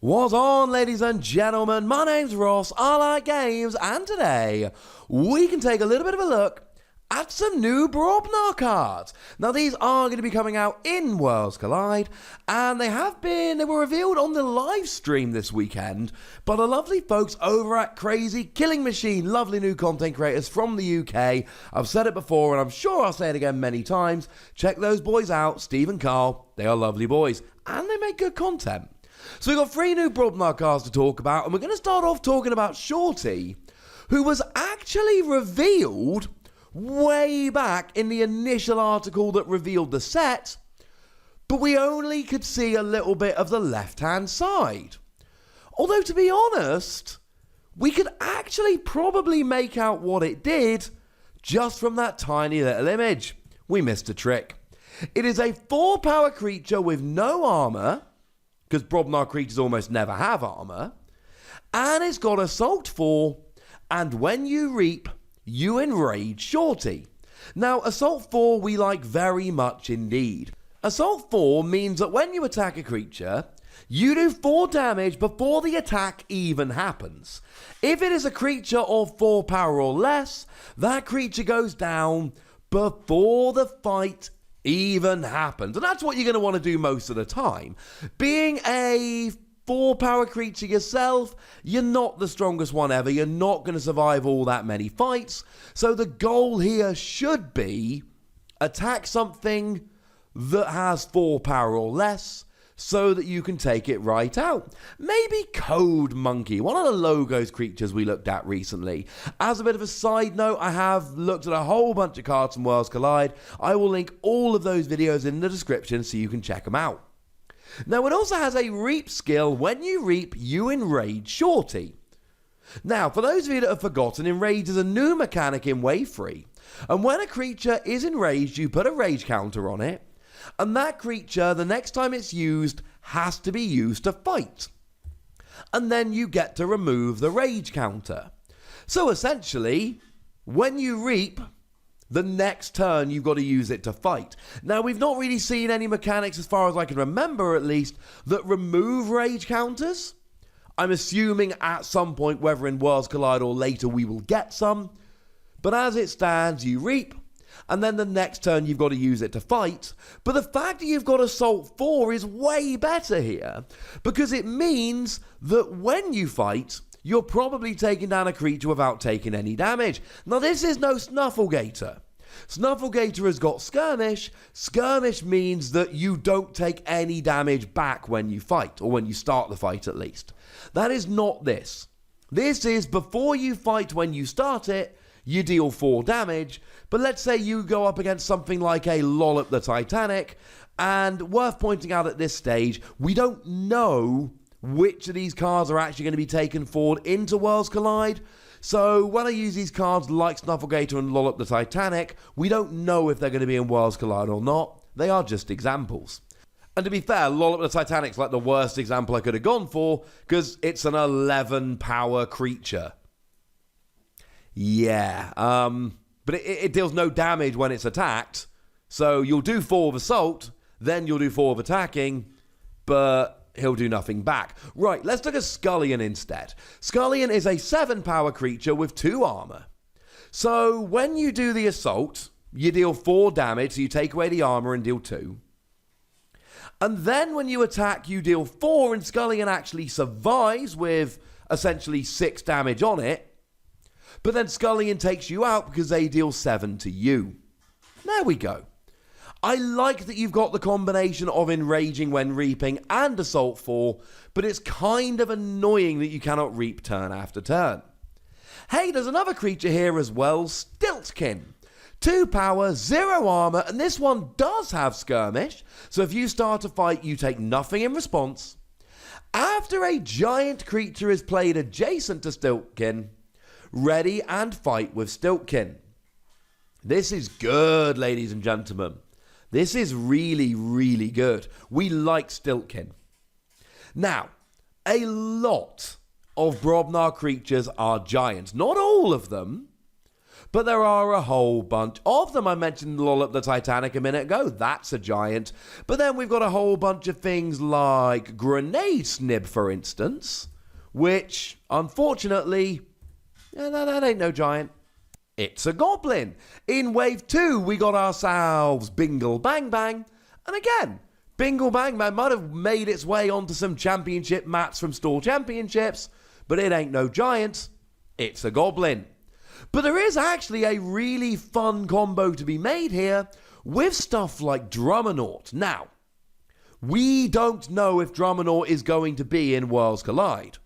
What's on, ladies and gentlemen? My name's Ross, I like games, and today we can take a little bit of a look at some new Brobnar cards. Now, these are going to be coming out in Worlds Collide, and they were revealed on the live stream this weekend by the lovely folks over at Crazy Killing Machine, lovely new content creators from the UK. I've said it before, and I'm sure I'll say it again many times. Check those boys out, Steve and Carl. They are lovely boys, and they make good content. So we've got 3 new Brobnar cards to talk about, and we're going to start off talking about Shorty, who was actually revealed way back in the initial article that revealed the set, but we only could see a little bit of the left-hand side. Although, to be honest, we could actually probably make out what it did just from that tiny little image. We missed a trick. It is a 4-power creature with no armor, because Brobnar creatures almost never have armor, and it's got Assault 4, and when you reap, you enrage Shorty. Now, Assault 4 we like very much indeed. Assault 4 means that when you attack a creature, you do 4 damage before the attack even happens. If it is a creature of 4 power or less, that creature goes down before the fight even happens. And that's what you're going to want to do most of the time. Being a 4-power creature yourself, you're not the strongest one ever. You're not going to survive all that many fights. So the goal here should be attack something that has 4 power or less so that you can take it right out. Maybe Code Monkey, one of the logos creatures we looked at recently. As a bit of a side note, I have looked at a whole bunch of cards from Worlds Collide. I will link all of those videos in the description so you can check them out. Now, it also has a reap skill. When you reap, you enrage Shorty. Now, for those of you that have forgotten, enrage is a new mechanic in Wave 3. And when a creature is enraged, you put a rage counter on it. And that creature, the next time it's used, has to be used to fight. And then you get to remove the rage counter. So essentially, when you reap, the next turn you've got to use it to fight. Now, we've not really seen any mechanics, as far as I can remember at least, that remove rage counters. I'm assuming at some point, whether in Worlds Collide or later, we will get some. But as it stands, you reap, and then the next turn you've got to use it to fight. But the fact that you've got Assault 4 is way better here, because it means that when you fight, you're probably taking down a creature without taking any damage. Now, this is no Snufflegator. Snufflegator has got Skirmish. Skirmish means that you don't take any damage back when you fight, or when you start the fight at least. That is not this. This is before you fight, when you start it, you deal 4 damage, but let's say you go up against something like a Lollop the Titanic, and worth pointing out at this stage, we don't know which of these cards are actually going to be taken forward into Worlds Collide. So when I use these cards like Snufflegator and Lollop the Titanic, we don't know if they're going to be in Worlds Collide or not. They are just examples. And to be fair, Lollop the Titanic's like the worst example I could have gone for, because it's an 11-power creature. Yeah, but it deals no damage when it's attacked. So you'll do 4 of assault, then you'll do 4 of attacking, but he'll do nothing back. Right, let's look at Scullion instead. Scullion is a 7-power creature with 2 armor. So when you do the assault, you deal 4 damage, so you take away the armor and deal 2. And then when you attack, you deal 4, and Scullion actually survives with essentially 6 damage on it. But then Scullion takes you out because they deal 7 to you. There we go. I like that you've got the combination of enraging when reaping and Assault 4, but it's kind of annoying that you cannot reap turn after turn. Hey, there's another creature here as well, Stilt-Kin. 2 power, 0 armor, and this one does have Skirmish, so if you start a fight, you take nothing in response. After a giant creature is played adjacent to Stilt-Kin, ready and fight with Stilt-Kin. This is good, ladies and gentlemen. This is really, really good. We like Stilt-Kin. Now, a lot of Brobnar creatures are giants. Not all of them, But there are a whole bunch of them. I mentioned Lollop the Titanic a minute ago. That's a giant. But then we've got a whole bunch of things like Grenade Snib, for instance, which, unfortunately, that ain't no giant. It's a goblin. In Wave 2, we got ourselves Bingle Bang Bang. And again, Bingle Bang Bang might have made its way onto some championship mats from Store Championships, but it ain't no giant. It's a goblin. But there is actually a really fun combo to be made here with stuff like Drummernaut. Now, we don't know if Drummernaut is going to be in Worlds Collide.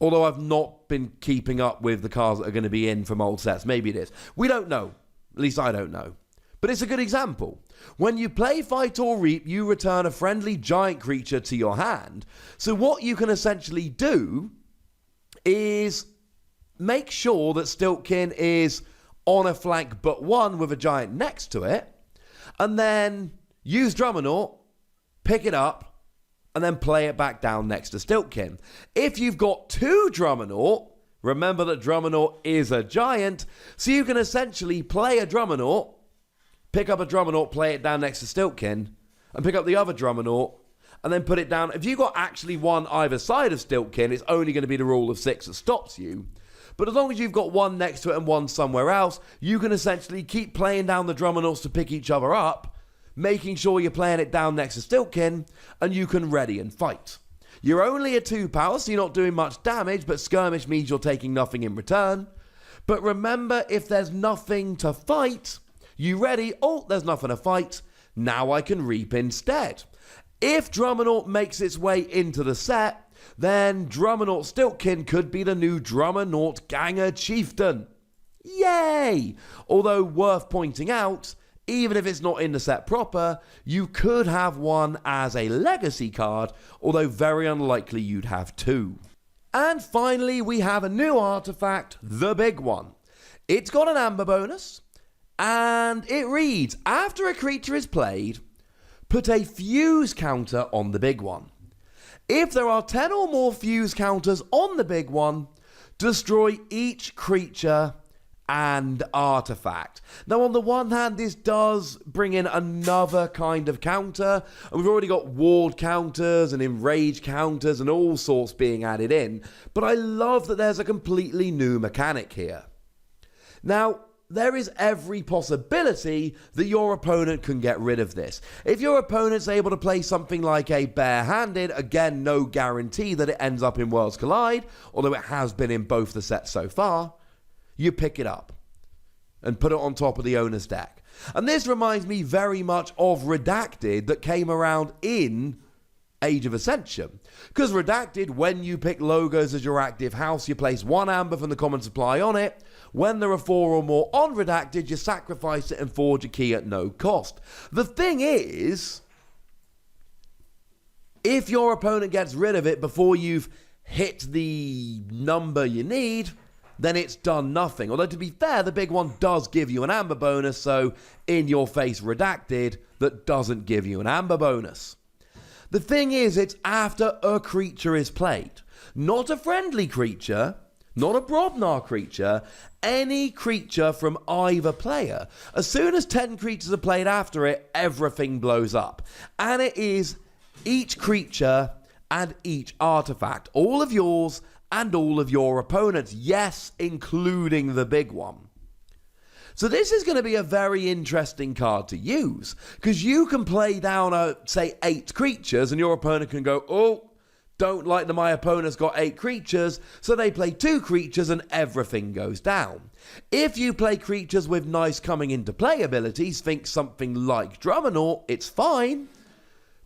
Although I've not been keeping up with the cards that are going to be in from old sets. Maybe it is. We don't know. At least I don't know. But it's a good example. When you play Fight or Reap, you return a friendly giant creature to your hand. So what you can essentially do is make sure that Stilt-Kin is on a flank but one with a giant next to it. And then use Drummernaut, pick it up, and then play it back down next to Stilt-Kin. If you've got two Drummernaut, remember that Drummernaut is a giant, so you can essentially play a Drummernaut, pick up a Drummernaut, play it down next to Stilt-Kin, and pick up the other Drummernaut, and then put it down. If you've got actually one either side of Stilt-Kin, it's only going to be the rule of 6 that stops you. But as long as you've got one next to it and one somewhere else, you can essentially keep playing down the Drummernauts to pick each other up, making sure you're playing it down next to Stilt-Kin, and you can ready and fight. You're only a 2 power, so you're not doing much damage, but skirmish means you're taking nothing in return. But remember, if there's nothing to fight, you ready? Oh, there's nothing to fight. Now I can reap instead. If Drummernaut makes its way into the set, then Drummernaut Stilt-Kin could be the new Drummernaut Ganger Chieftain. Yay! Although worth pointing out, even if it's not in the set proper, you could have one as a legacy card, although very unlikely you'd have 2. And finally, we have a new artifact, the big one. It's got an amber bonus, and it reads, after a creature is played, put a fuse counter on the big one. If there are 10 or more fuse counters on the big one, destroy each creature and artifact. Now, on the one hand, this does bring in another kind of counter, and we've already got ward counters and enrage counters and all sorts being added in, but I love that there's a completely new mechanic here. Now, there is every possibility that your opponent can get rid of this. If your opponent's able to play something like a barehanded, again, no guarantee that it ends up in Worlds Collide, although it has been in both the sets so far, you pick it up and put it on top of the owner's deck. And this reminds me very much of Redacted that came around in Age of Ascension. Because Redacted, when you pick logos as your active house, you place 1 amber from the common supply on it. When there are 4 or more on Redacted, you sacrifice it and forge a key at no cost. The thing is, if your opponent gets rid of it before you've hit the number you need, then it's done nothing. Although, to be fair, the big one does give you an amber bonus, so in your face Redacted, that doesn't give you an amber bonus. The thing is, it's after a creature is played. Not a friendly creature, not a Brobnar creature, any creature from either player. As soon as 10 creatures are played after it, everything blows up. And it is each creature and each artifact. All of yours and all of your opponents. Yes, including the big one. So this is going to be a very interesting card to use, because you can play down, say, 8 creatures, and your opponent can go, oh, don't like that my opponent's got 8 creatures, so they play 2 creatures and everything goes down. If you play creatures with nice coming into play abilities, think something like Drummernaut, it's fine,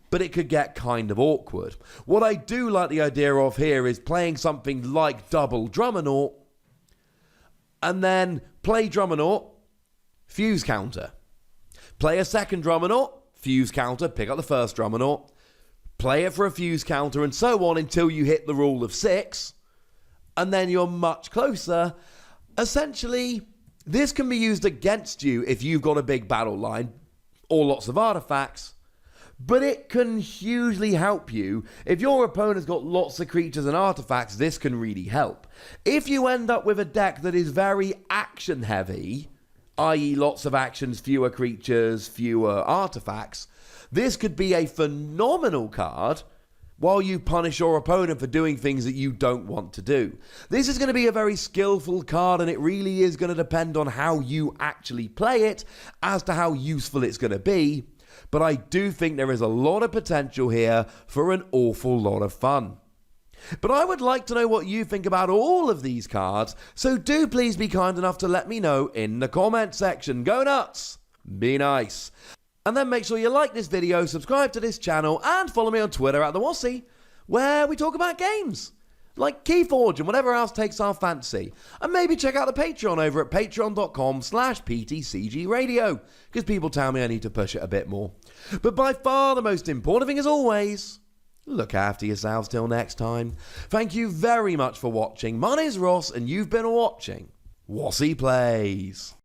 but it could get kind of awkward. What I do like the idea of here is playing something like double Drummernaut, and then play Drummernaut, fuse counter. Play a second Drummernaut, fuse counter, pick up the first Drummernaut, play it for a fuse counter, and so on until you hit the rule of 6, and then you're much closer. Essentially, this can be used against you if you've got a big battle line or lots of artifacts, but it can hugely help you. If your opponent's got lots of creatures and artifacts, this can really help. If you end up with a deck that is very action heavy, i.e. lots of actions, fewer creatures, fewer artifacts, this could be a phenomenal card while you punish your opponent for doing things that you don't want to do. This is going to be a very skillful card, and it really is going to depend on how you actually play it as to how useful it's going to be. But I do think there is a lot of potential here for an awful lot of fun. But I would like to know what you think about all of these cards, so do please be kind enough to let me know in the comment section. Go nuts! Be nice. And then make sure you like this video, subscribe to this channel, and follow me on Twitter at the Wossy, where we talk about games like Keyforge and whatever else takes our fancy. And maybe check out the Patreon over at patreon.com/PTCGradio, because people tell me I need to push it a bit more. But by far the most important thing, as always, look after yourselves till next time. Thank you very much for watching. My name's Ross, and you've been watching Wossy Plays.